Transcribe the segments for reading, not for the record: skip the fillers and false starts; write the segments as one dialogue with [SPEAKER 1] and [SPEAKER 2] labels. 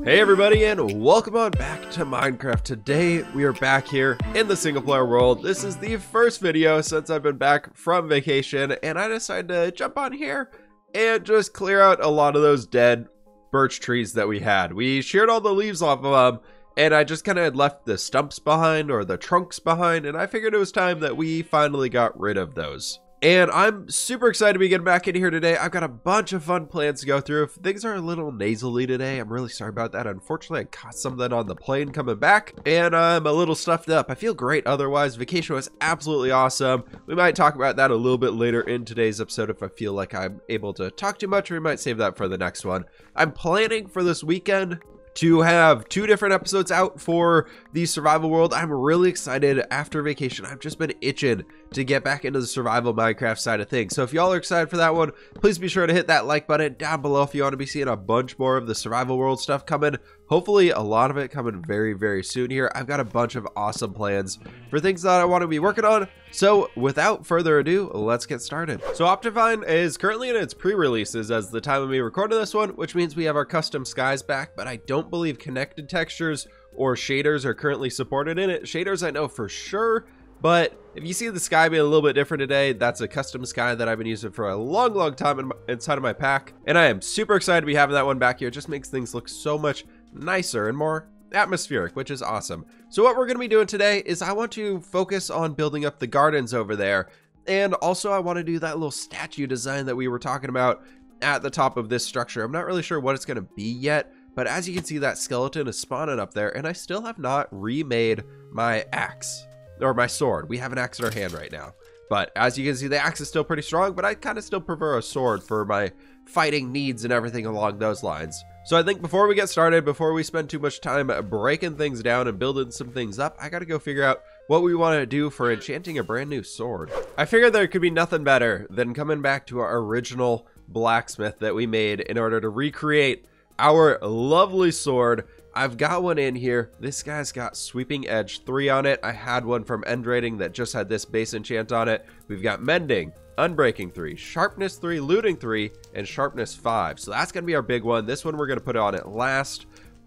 [SPEAKER 1] Hey everybody, and welcome on back to Minecraft. Today we are back here in the single player world. This is the first video since I've been back from vacation, and I decided to jump on here and just clear out a lot of those dead birch trees that we had. We sheared all the leaves off of them, and I just kind of left the stumps behind, or the trunks behind, and I figured it was time that we finally got rid of those. And I'm super excited to be getting back in here today. I've got a bunch of fun plans to go through. If things are a little nasally today, I'm really sorry about that. Unfortunately, I caught something on the plane coming back, and I'm a little stuffed up. I feel great otherwise. Vacation was absolutely awesome. We might talk about that a little bit later in today's episode if I feel like I'm able to talk too much, or we might save that for the next one. I'm planning for this weekend to have 2 different episodes out for the survival world. I'm really excited. After vacation, I've just been itching to get back into the survival Minecraft side of things. So if y'all are excited for that one, please be sure to hit that like button down below if you want to be seeing a bunch more of the survival world stuff coming. Hopefully a lot of it coming very, very soon here. I've got a bunch of awesome plans for things that I want to be working on. So without further ado, let's get started. So Optifine is currently in its pre-releases as the time of me recording this one, which means we have our custom skies back, but I don't believe connected textures or shaders are currently supported in it. Shaders I know for sure, but if you see the sky being a little bit different today, that's a custom sky that I've been using for a long time inside of my pack. And I am super excited to be having that one back here. It just makes things look so much nicer and more atmospheric, which is awesome. So what we're going to be doing today is I want to focus on building up the gardens over there. And also I want to do that little statue design that we were talking about at the top of this structure. I'm not really sure what it's going to be yet, but as you can see, that skeleton is spawning up there, and I still have not remade my axe. Or my sword. We have an axe in our hand right now. But as you can see, the axe is still pretty strong, but I kind of still prefer a sword for my fighting needs and everything along those lines. So I think before we get started, before we spend too much time breaking things down and building some things up, I gotta go figure out what we want to do for enchanting a brand new sword. I figured there could be nothing better than coming back to our original blacksmith that we made in order to recreate our lovely sword. I've got one in here. This guy's got Sweeping Edge 3 on it. I had one from End Rating that just had this base enchant on it. We've got Mending, Unbreaking 3, Sharpness 3, Looting 3, and Sharpness 5. So that's going to be our big one. This one we're going to put on it last.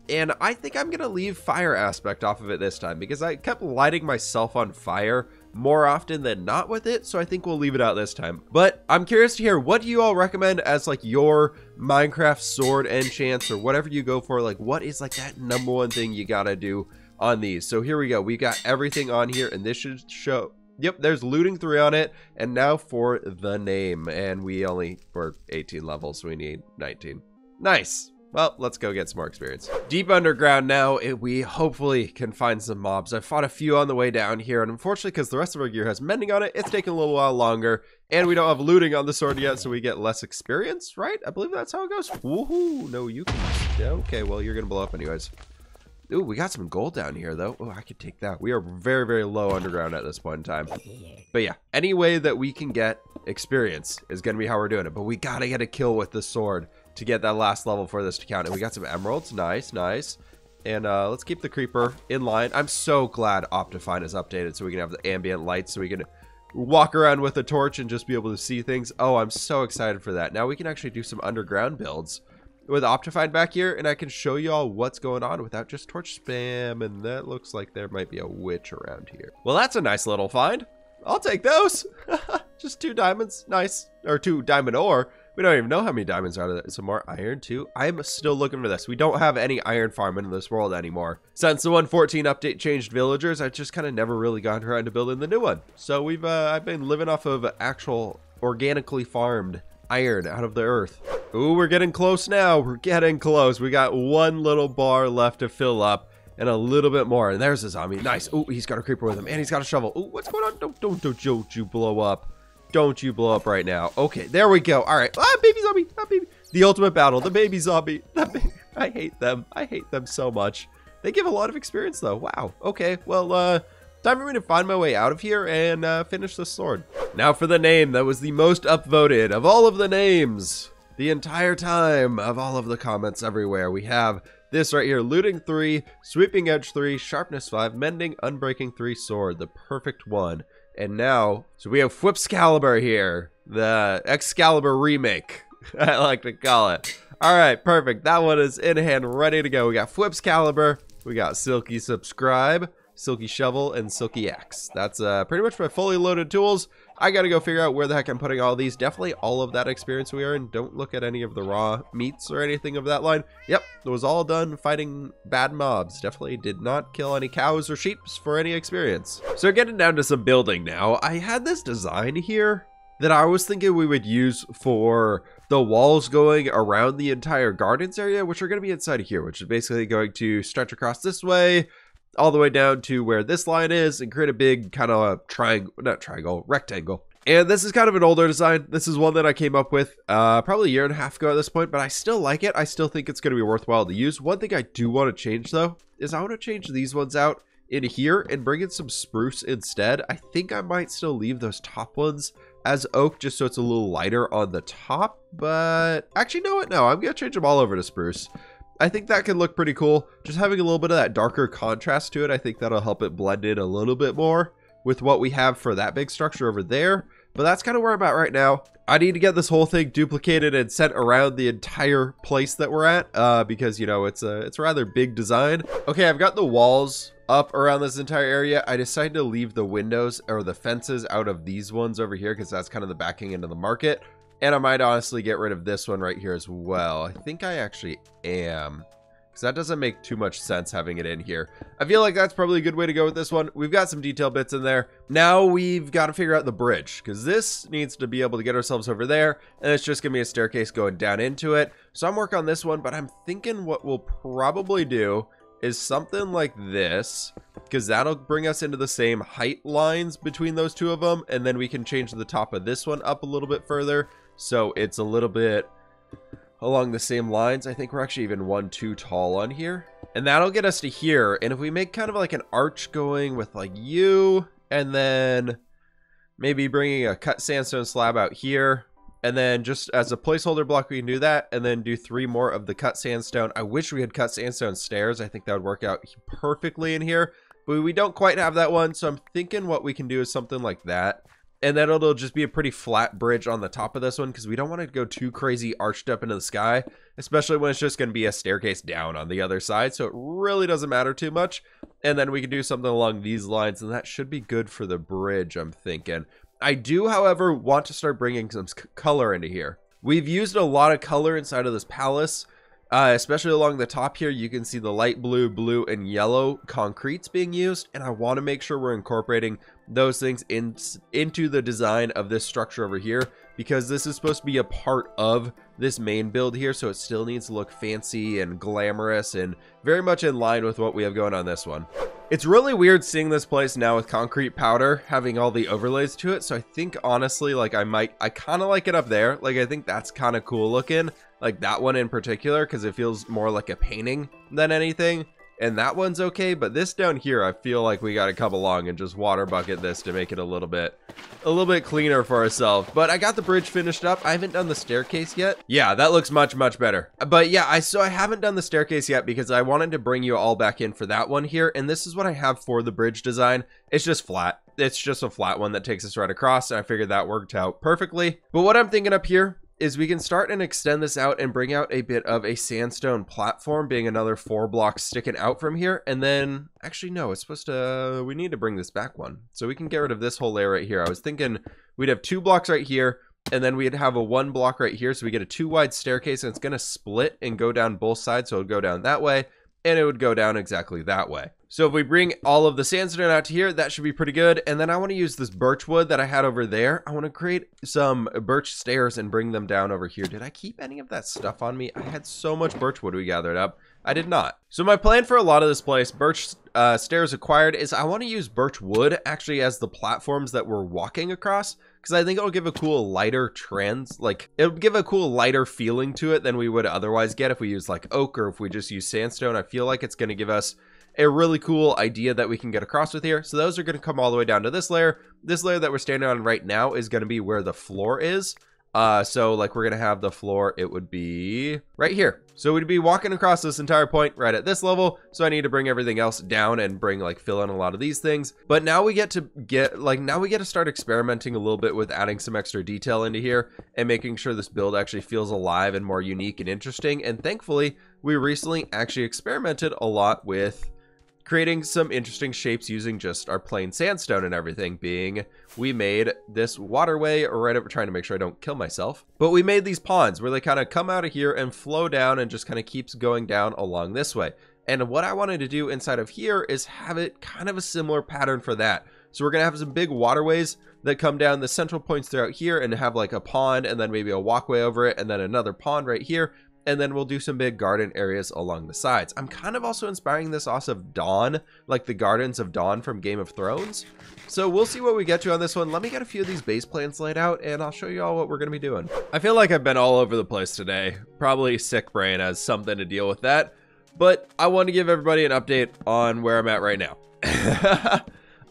[SPEAKER 1] And I think I'm going to leave fire aspect off of it this time because I kept lighting myself on fire more often than not with it, so I think we'll leave it out this time. But I'm curious to hear, what do you all recommend as like your Minecraft sword enchants or whatever you go for? Like, what is like that #1 thing you gotta do on these? So here we go. We got everything on here, and this should show. Yep, there's Looting 3 on it, and now for the name. And we only were 18 levels, so we need 19. Nice. Well, let's go get some more experience. Deep underground now, we hopefully can find some mobs. I fought a few on the way down here, and unfortunately, because the rest of our gear has Mending on it, it's taking a little while longer, and we don't have Looting on the sword yet, so we get less experience, right? I believe that's how it goes. Woohoo! No, you can. Okay, well, you're gonna blow up anyways. Ooh, we got some gold down here, though. Oh, I could take that. We are very, very low underground at this point in time. But yeah, any way that we can get experience is gonna be how we're doing it, but we gotta get a kill with the sword to get that last level for this to count. And we got some emeralds. Nice. And let's keep the creeper in line. I'm so glad Optifine is updated so we can have the ambient lights so we can walk around with a torch and just be able to see things. Oh, I'm so excited for that. Now we can actually do some underground builds with Optifine back here, and I can show you all what's going on without just torch spam. And that looks like there might be a witch around here. Well, that's a nice little find. I'll take those. Just 2 diamonds. Nice. Or 2 diamond ore. We don't even know how many diamonds are there. Some more iron too. I'm still looking for this. We don't have any iron farm in this world anymore. Since the 1.14 update changed villagers, I've just kind of never really gotten around to building the new one. So I've been living off of actual organically farmed iron out of the earth. Ooh, we're getting close now. We're getting close. We got 1 little bar left to fill up and a little bit more. And there's a zombie. Nice. Ooh, he's got a creeper with him and he's got a shovel. Ooh, what's going on? Don't you blow up. Don't you blow up right now. Okay, there we go. All right. Ah, baby zombie. Ah, baby. The ultimate battle. The baby zombie. I hate them. I hate them so much. They give a lot of experience, though. Wow. Okay, well, time for me to find my way out of here and finish this sword. Now for the name that was the most upvoted of all of the names. The entire time of all of the comments everywhere. We have this right here. Looting 3, Sweeping Edge 3, Sharpness 5, Mending, Unbreaking 3, Sword. The perfect one. And now, so we have fWhip here, the Excalibur remake, I like to call it. All right, perfect. That one is in hand, ready to go. We got fWhip's caliber, we got Silky subscribe, Silky shovel, and Silky axe. That's pretty much my fully loaded tools. I gotta go figure out where the heck I'm putting all these. Definitely all of that experience we are in. Don't look at any of the raw meats or anything of that line. Yep, it was all done fighting bad mobs. Definitely did not kill any cows or sheep for any experience. So getting down to some building now. I had this design here that I was thinking we would use for the walls going around the entire gardens area, which are going to be inside of here, which is basically going to stretch across this way, all the way down to where this line is, and create a big kind of rectangle. And this is kind of an older design. This is one that I came up with probably a year and a half ago at this point, but I still like it. I still think it's going to be worthwhile to use. One thing I do want to change though is I want to change these ones out in here and bring in some spruce instead. I think I might still leave those top ones as oak just so it's a little lighter on the top, but actually no, I'm gonna change them all over to spruce. I think that can look pretty cool. Just having a little bit of that darker contrast to it, I think that'll help it blend in a little bit more with what we have for that big structure over there. But that's kind of where I'm at right now. I need to get this whole thing duplicated and sent around the entire place that we're at because, you know, it's a rather big design. Okay, I've got the walls up around this entire area. I decided to leave the windows or the fences out of these ones over here because that's kind of the backing into the market. And I might honestly get rid of this one right here as well. I think I actually am, because that doesn't make too much sense having it in here. I feel like that's probably a good way to go with this one. We've got some detail bits in there. Now we've got to figure out the bridge, because this needs to be able to get ourselves over there, and it's just gonna be a staircase going down into it. So I'm working on this one, but I'm thinking what we'll probably do is something like this, because that'll bring us into the same height lines between those two of them, and then we can change the top of this one up a little bit further so it's a little bit along the same lines. I think we're actually even one too tall on here, and that'll get us to here. And if we make kind of like an arch going with like you, and then maybe bringing a cut sandstone slab out here, and then just as a placeholder block we can do that, and then do 3 more of the cut sandstone. I wish we had cut sandstone stairs. I think that would work out perfectly in here, but we don't quite have that one. So I'm thinking what we can do is something like that, and then it'll just be a pretty flat bridge on the top of this one, because we don't want to go too crazy arched up into the sky, especially when it's just going to be a staircase down on the other side. So it really doesn't matter too much. And then we can do something along these lines, and that should be good for the bridge, I'm thinking. I do, however, want to start bringing some color into here. We've used a lot of color inside of this palace, especially along the top here. You can see the light blue, blue, and yellow concretes being used, and I want to make sure we're incorporating those things into the design of this structure over here, because this is supposed to be a part of this main build here, so it still needs to look fancy and glamorous and very much in line with what we have going on this one. It's really weird seeing this place now with concrete powder having all the overlays to it, so I think honestly, like I kind of like it up there. Like I think that's kind of cool looking, like that one in particular, because it feels more like a painting than anything. And that one's okay, but this down here, I feel like we got to come along and just water bucket this to make it a little bit cleaner for ourselves. But I got the bridge finished up. I haven't done the staircase yet. Yeah, that looks much better. But yeah, so I haven't done the staircase yet because I wanted to bring you all back in for that one here. And this is what I have for the bridge design. It's just flat. It's just a flat one that takes us right across, and I figured that worked out perfectly. But what I'm thinking up here is we can start and extend this out and bring out a bit of a sandstone platform, being another 4 blocks sticking out from here. And then actually no, it's supposed to, we need to bring this back one, so we can get rid of this whole layer right here. I was thinking we'd have 2 blocks right here, and then we'd have a 1 block right here, so we get a 2 wide staircase, and it's going to split and go down both sides. So it would go down that way, and it would go down exactly that way. So if we bring all of the sandstone out to here, that should be pretty good. And then I want to use this birch wood that I had over there. I want to create some birch stairs and bring them down over here. Did I keep any of that stuff on me? I had so much birch wood we gathered up. I did not. So my plan for a lot of this place, birch stairs acquired, is I want to use birch wood actually as the platforms that we're walking across, because I think it'll give a cool lighter trend, like it'll give a cool lighter feeling to it than we would otherwise get if we use like oak or if we just use sandstone. I feel like it's going to give us a really cool idea that we can get across with here. So those are going to come all the way down to this layer. This layer that we're standing on right now is going to be where the floor is. So like we're gonna have the floor, it would be right here. So we'd be walking across this entire point right at this level. So I need to bring everything else down and fill in a lot of these things. But now we get to start experimenting a little bit with adding some extra detail into here and making sure this build actually feels alive and more unique and interesting. And thankfully, we recently actually experimented a lot with creating some interesting shapes using just our plain sandstone and everything. Being we made this waterway right over, trying to make sure I don't kill myself, but we made these ponds where they kind of come out of here and flow down and just kind of keeps going down along this way. And what I wanted to do inside of here is have it kind of a similar pattern for that. So we're gonna have some big waterways that come down the central points throughout here and have like a pond and then maybe a walkway over it and then another pond right here. And then we'll do some big garden areas along the sides. I'm kind of also inspiring this off of Dawn, like the Gardens of Dawn from Game of Thrones. So we'll see what we get to on this one. Let me get a few of these base plans laid out and I'll show you all what we're going to be doing. I feel like I've been all over the place today. Probably sick brain has something to deal with that. But I want to give everybody an update on where I'm at right now.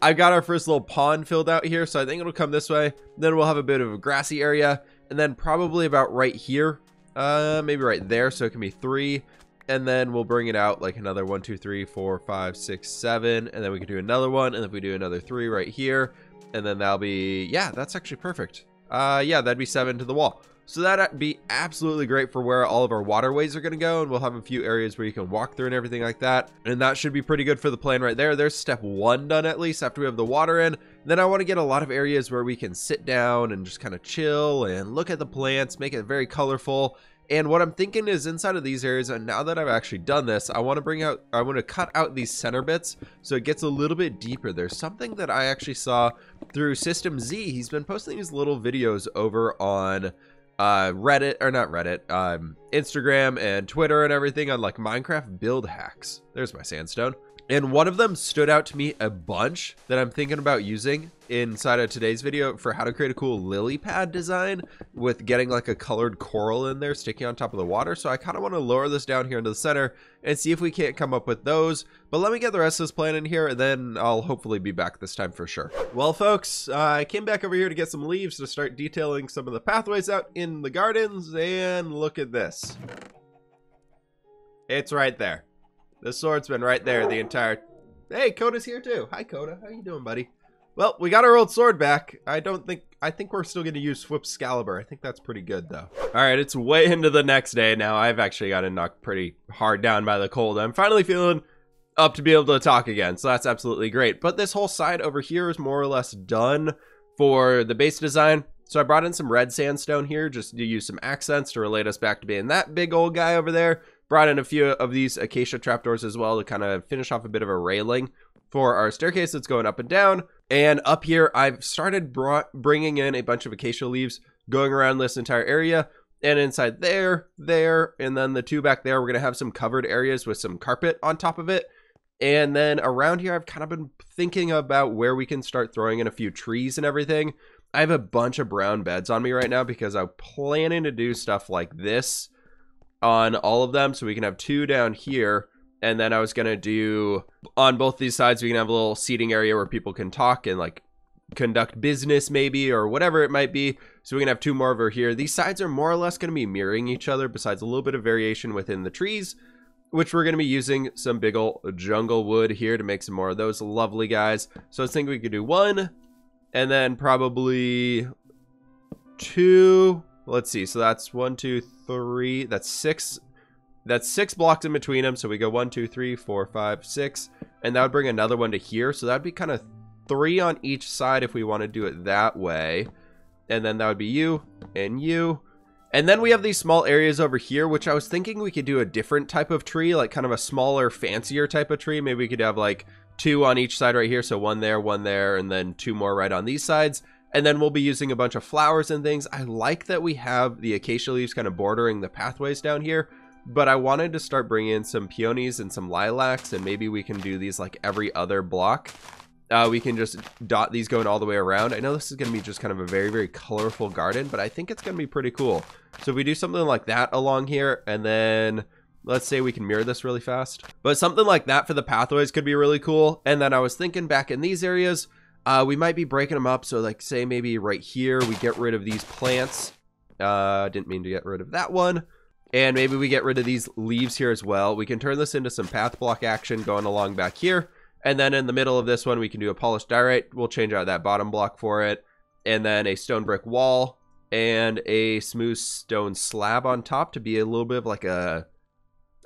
[SPEAKER 1] I've got our first little pond filled out here, so I think it'll come this way. Then we'll have a bit of a grassy area. And then probably about right here. Maybe right there, so it can be 3, and then we'll bring it out like another 1 2 3 4 5 6 7, and then we can do another one, and if we do another 3 right here, and then that'll be, yeah, that's actually perfect. Yeah, that'd be 7 to the wall. So that'd be absolutely great for where all of our waterways are going to go, and we'll have a few areas where you can walk through and everything like that, and that should be pretty good for the plan right there. There's step 1 done at least after we have the water in. Then I want to get a lot of areas where we can sit down and just kind of chill and look at the plants, make it very colorful. And what I'm thinking is inside of these areas, and now that I've actually done this, I want to cut out these center bits so it gets a little bit deeper. There's something that I actually saw through System Z. He's been posting these little videos over on Reddit, or not Reddit, Instagram and Twitter and everything on like Minecraft build hacks. There's my sandstone. And one of them stood out to me a bunch that I'm thinking about using inside of today's video for how to create a cool lily pad design with getting like a colored coral in there sticking on top of the water. So I kind of want to lower this down here into the center and see if we can't come up with those. But let me get the rest of this plan in here and then I'll hopefully be back this time for sure. Well, folks, I came back over here to get some leaves to start detailing some of the pathways out in the gardens, and look at this. It's right there. The sword's been right there the entire... Hey, Coda's here too. Hi, Coda. How you doing, buddy? Well, we got our old sword back. I think we're still going to use fWhip Excalibur. I think that's pretty good, though. All right, it's way into the next day now. I've actually gotten knocked pretty hard down by the cold. I'm finally feeling up to be able to talk again, so that's absolutely great. But this whole side over here is more or less done for the base design. So I brought in some red sandstone here just to use some accents to relate us back to being that big old guy over there. Brought in a few of these acacia trapdoors as well to kind of finish off a bit of a railing for our staircase that's going up and down. And up here, I've started bringing in a bunch of acacia leaves going around this entire area. And inside there, and then the 2 back there, we're going to have some covered areas with some carpet on top of it. And then around here, I've kind of been thinking about where we can start throwing in a few trees and everything. I have a bunch of brown beds on me right now because I'm planning to do stuff like this on all of them, so we can have 2 down here, and then I was gonna do on both these sides we can have a little seating area where people can talk and like conduct business maybe, or whatever it might be. So we can have 2 more over here. These sides are more or less going to be mirroring each other besides a little bit of variation within the trees, which we're going to be using some big old jungle wood here to make some more of those lovely guys. So I was thinking we could do 1 and then probably 2. Let's see, so that's 1 2 3, that's 6 blocks in between them. So we go 1 2 3 4 5 6, and that would bring another one to here. So that'd be kind of 3 on each side if we want to do it that way. And then that would be you and you. And then we have these small areas over here, which I was thinking we could do a different type of tree, like kind of a smaller, fancier type of tree. Maybe we could have like 2 on each side right here. So 1 there, and then 2 more right on these sides. And then we'll be using a bunch of flowers and things. I like that we have the acacia leaves kind of bordering the pathways down here, but I wanted to start bringing in some peonies and some lilacs, and maybe we can do these like every other block. We can just dot these going all the way around. I know this is going to be just kind of a very, very colorful garden, but I think it's going to be pretty cool. So if we do something like that along here, and then let's say we can mirror this really fast. But something like that for the pathways could be really cool. And then I was thinking back in these areas, we might be breaking them up. So like say maybe right here, we get rid of these plants Didn't mean to get rid of that one. And maybe we get rid of these leaves here as well. We can turn this into some path block action going along back here. And then in the middle of this one, we can do a polished diorite. We'll change out that bottom block for it. And then a stone brick wall and a smooth stone slab on top to be a little bit of like a,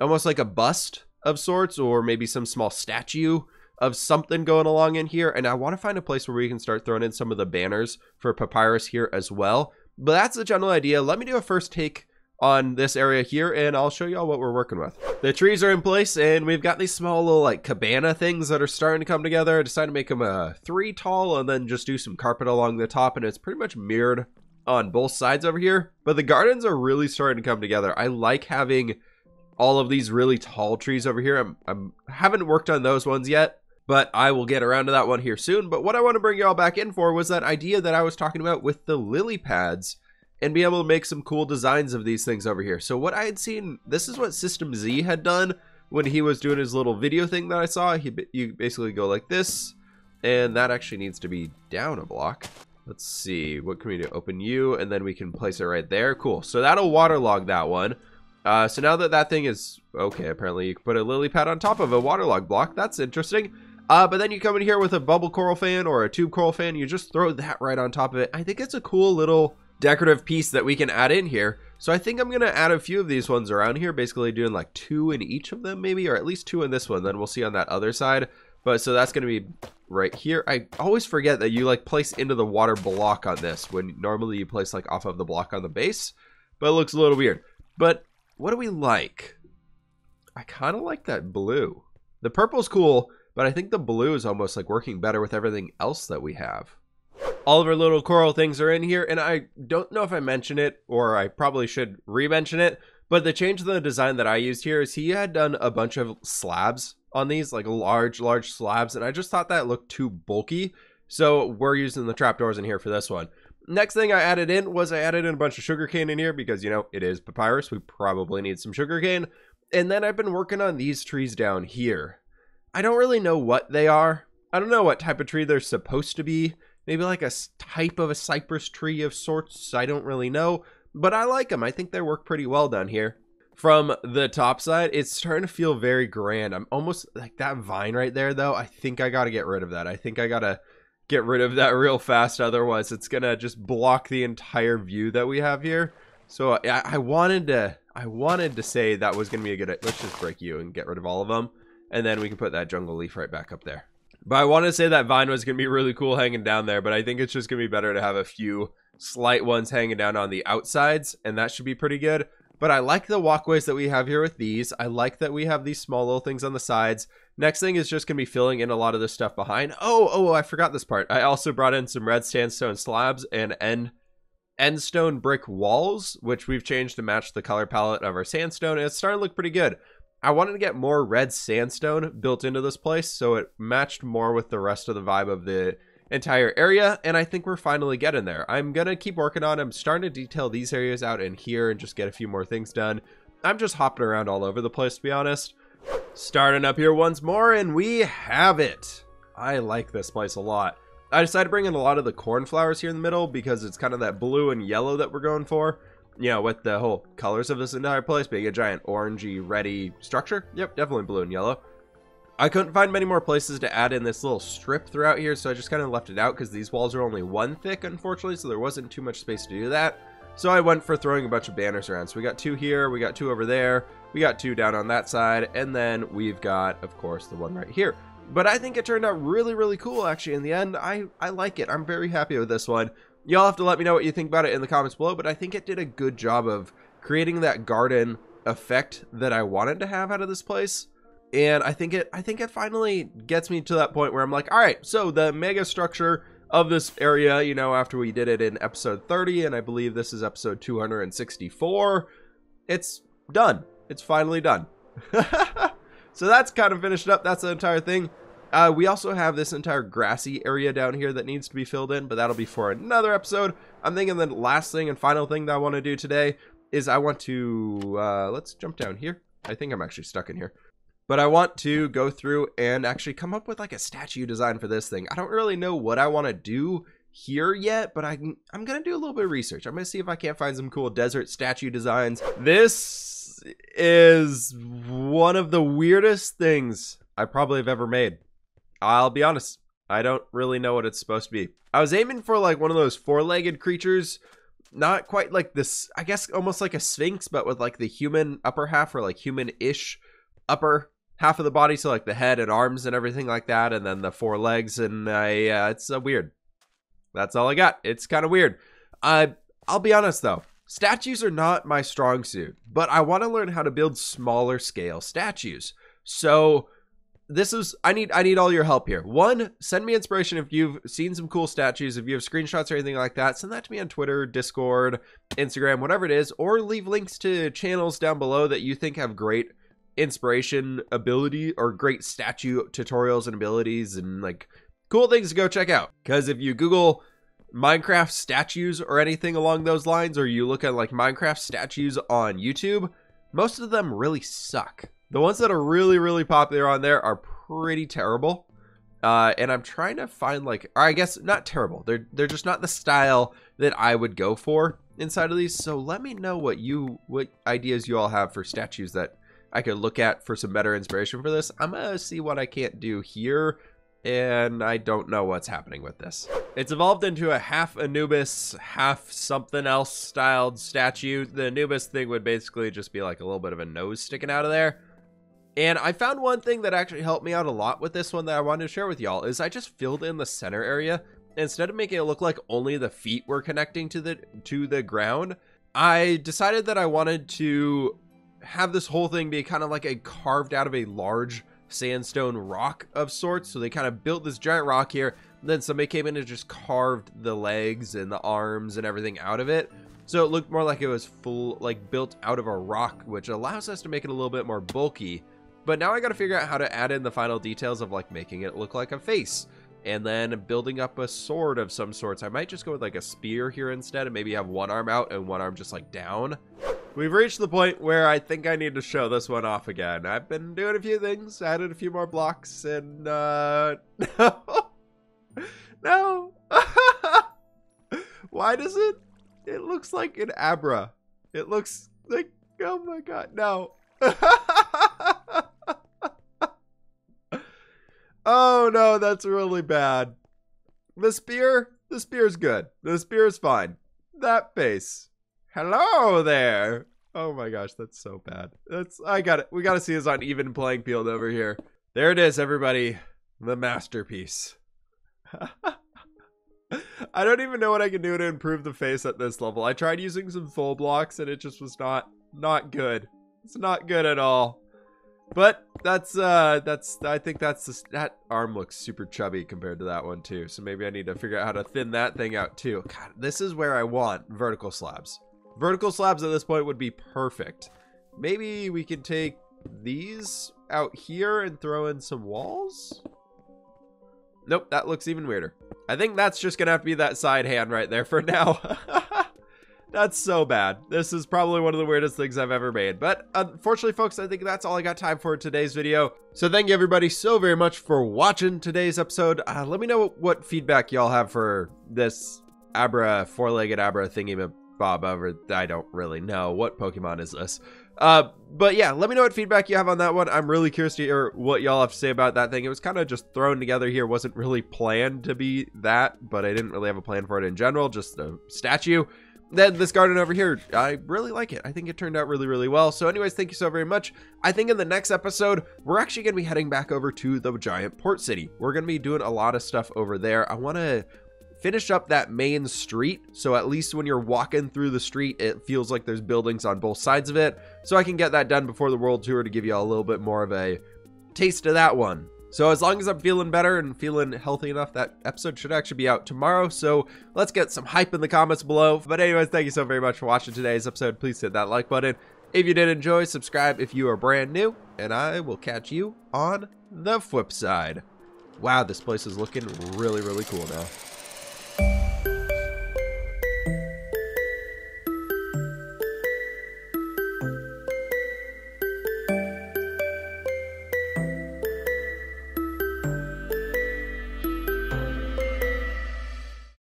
[SPEAKER 1] almost like a bust of sorts, or maybe some small statue of something going along in here. And I want to find a place where we can start throwing in some of the banners for papyrus here as well. But that's the general idea. Let me do a first take on this area here, and I'll show y'all what we're working with. The trees are in place, and we've got these small little like cabana things that are starting to come together. I decided to make them 3 tall and then just do some carpet along the top, and it's pretty much mirrored on both sides over here. But the gardens are really starting to come together. I like having all of these really tall trees over here. I haven't worked on those ones yet, but I will get around to that one here soon. But what I want to bring y'all back in for was that idea that I was talking about with the lily pads, and be able to make some cool designs of these things over here. So what I had seen, this is what System Z had done when he was doing his little video thing that I saw. You basically go like this, and that actually needs to be down a block. Let's see, what can we do? Open U, and then we can place it right there. Cool, so that'll waterlog that one. So now that that thing is, okay, apparently you can put a lily pad on top of a waterlog block. That's interesting. But then you come in here with a bubble coral fan or a tube coral fan. You just throw that right on top of it. I think it's a cool little decorative piece that we can add in here. So I think I'm going to add a few of these ones around here, basically doing like 2 in each of them maybe, or at least 2 in this one. Then we'll see on that other side. But so that's going to be right here. I always forget that you like place into the water block on this when normally you place like off of the block on the base, but it looks a little weird. But what do we like? I kind of like that blue. The purple's cool, but I think the blue is almost like working better with everything else that we have. All of our little coral things are in here, and I don't know if I mentioned it, or I probably should re-mention it, but the change in the design that I used here is he had done a bunch of slabs on these, like large slabs, and I just thought that looked too bulky, so we're using the trapdoors in here for this one. Next thing I added in was I added in a bunch of sugarcane in here because, you know, it is papyrus. We probably need some sugarcane. And then I've been working on these trees down here. I don't really know what they are. I don't know what type of tree they're supposed to be. Maybe like a type of a cypress tree of sorts. I don't really know, but I like them. I think they work pretty well down here. From the top side, it's starting to feel very grand. I'm almost like that vine right there, though. I think I got to get rid of that. I think I got to get rid of that real fast. Otherwise, it's going to just block the entire view that we have here. So I wanted to say that was going to be a good, let's just break you and get rid of all of them. And then we can put that jungle leaf right back up there. But I wanted to say that vine was going to be really cool hanging down there, but I think it's just going to be better to have a few slight ones hanging down on the outsides, and that should be pretty good. But I like the walkways that we have here with these. I like that we have these small little things on the sides. Next thing is just going to be filling in a lot of this stuff behind. Oh, I forgot this part. I also brought in some red sandstone slabs and end stone brick walls, which we've changed to match the color palette of our sandstone, and it's starting to look pretty good. I wanted to get more red sandstone built into this place so it matched more with the rest of the vibe of the entire area, and I think we're finally getting there. I'm gonna keep working on it. I'm starting to detail these areas out in here and just get a few more things done. I'm just hopping around all over the place, to be honest. Starting up here once more, and we have it. I like this place a lot. I decided to bring in a lot of the cornflowers here in the middle because it's kind of that blue and yellow that we're going for. You know, with the whole colors of this entire place being a giant orangey, reddy structure. Yep, definitely blue and yellow. I couldn't find many more places to add in this little strip throughout here, so I just kind of left it out because these walls are only 1 thick, unfortunately, so there wasn't too much space to do that. So I went for throwing a bunch of banners around. So we got 2 here, we got 2 over there, we got 2 down on that side, and then we've got, of course, the one right here. But I think it turned out really, really cool, actually, in the end. I like it. I'm very happy with this one. Y'all have to let me know what you think about it in the comments below, but I think it did a good job of creating that garden effect that I wanted to have out of this place. And I think it finally gets me to that point where I'm like, all right, so the mega structure of this area, you know, after we did it in episode 30, and I believe this is episode 264, it's done. It's finally done. So that's kind of finished up. That's the entire thing. We also have this entire grassy area down here that needs to be filled in, but that'll be for another episode. I'm thinking the last thing and final thing that I want to do today is I want to, let's jump down here. I think I'm actually stuck in here. But I want to go through and actually come up with like a statue design for this thing. I don't really know what I want to do here yet, but I'm gonna do a little bit of research. I'm gonna see if I can't find some cool desert statue designs. This is one of the weirdest things I probably have ever made. I'll be honest, I don't really know what it's supposed to be. I was aiming for like one of those four-legged creatures, not quite like this, I guess almost like a sphinx, but with like the human upper half, or like human-ish upper half of the body, so like the head and arms and everything like that, and then the four legs, and it's weird. That's all I got. It's kind of weird. I'll be honest though, statues are not my strong suit, but I want to learn how to build smaller scale statues. So I need all your help here. One, send me inspiration if you've seen some cool statues. If you have screenshots or anything like that, send that to me on Twitter, Discord, Instagram, whatever it is, or leave links to channels down below that you think have great inspiration ability or great statue tutorials and abilities and like cool things to go check out. Because if you Google Minecraft statues or anything along those lines, or you look at like Minecraft statues on YouTube, most of them really suck. The ones that are really, really popular on there are pretty terrible. And I'm trying to find like, or I guess not terrible. They're just not the style that I would go for inside of these. So let me know what ideas you all have for statues that I could look at for some better inspiration for this. I'm gonna see what I can't do here, and I don't know what's happening with this. It's evolved into a half Anubis, half something else styled statue. The Anubis thing would basically just be like a little bit of a nose sticking out of there. And I found one thing that actually helped me out a lot with this one that I wanted to share with y'all is I just filled in the center area. Instead of making it look like only the feet were connecting to the ground, I decided that I wanted to have this whole thing be kind of like a carved out of a large sandstone rock of sorts. So they kind of built this giant rock here, and then somebody came in and just carved the legs and the arms and everything out of it. So it looked more like it was full, like built out of a rock, which allows us to make it a little bit more bulky. But now I got to figure out how to add in the final details of like making it look like a face, and then building up a sword of some sorts. I might just go with like a spear here instead, and maybe have one arm out and one arm just like down. We've reached the point where I think I need to show this one off again. I've been doing a few things, added a few more blocks, and no. No. Why does it looks like an Abra. It looks like, oh my god, no. Oh no, that's really bad. The spear's good. The spear's fine. That face. Hello there. Oh my gosh, that's so bad. I got it. We got to see this on even playing field over here. There it is, everybody. The masterpiece. I don't even know what I can do to improve the face at this level. I tried using some full blocks and it just was not good. It's not good at all. But I think that arm looks super chubby compared to that one too. So maybe I need to figure out how to thin that thing out too. God, this is where I want vertical slabs. Vertical slabs at this point would be perfect. Maybe we can take these out here and throw in some walls. Nope, that looks even weirder. I think that's just gonna have to be that side hand right there for now. That's so bad. This is probably one of the weirdest things I've ever made. But unfortunately, folks, I think that's all I got time for today's video. So thank you everybody so very much for watching today's episode. Let me know what feedback y'all have for this four-legged Abra thingy-bob. I don't really know. What Pokemon is this? But yeah, let me know what feedback you have on that one. I'm really curious to hear what y'all have to say about that thing. It was kind of just thrown together here. Wasn't really planned to be that, but I didn't really have a plan for it in general. Just a statue. Then this garden over here, I really like it. I think it turned out really, really well. So anyways, thank you so very much. I think in the next episode, we're actually going to be heading back over to the giant port city. We're going to be doing a lot of stuff over there. I want to finish up that main street, so at least when you're walking through the street, it feels like there's buildings on both sides of it. So I can get that done before the world tour to give you a little bit more of a taste of that one. So as long as I'm feeling better and feeling healthy enough, that episode should actually be out tomorrow. So let's get some hype in the comments below. But anyways, thank you so very much for watching today's episode. Please hit that like button if you did enjoy. Subscribe if you are brand new, and I will catch you on the flip side. Wow, this place is looking really, really cool now.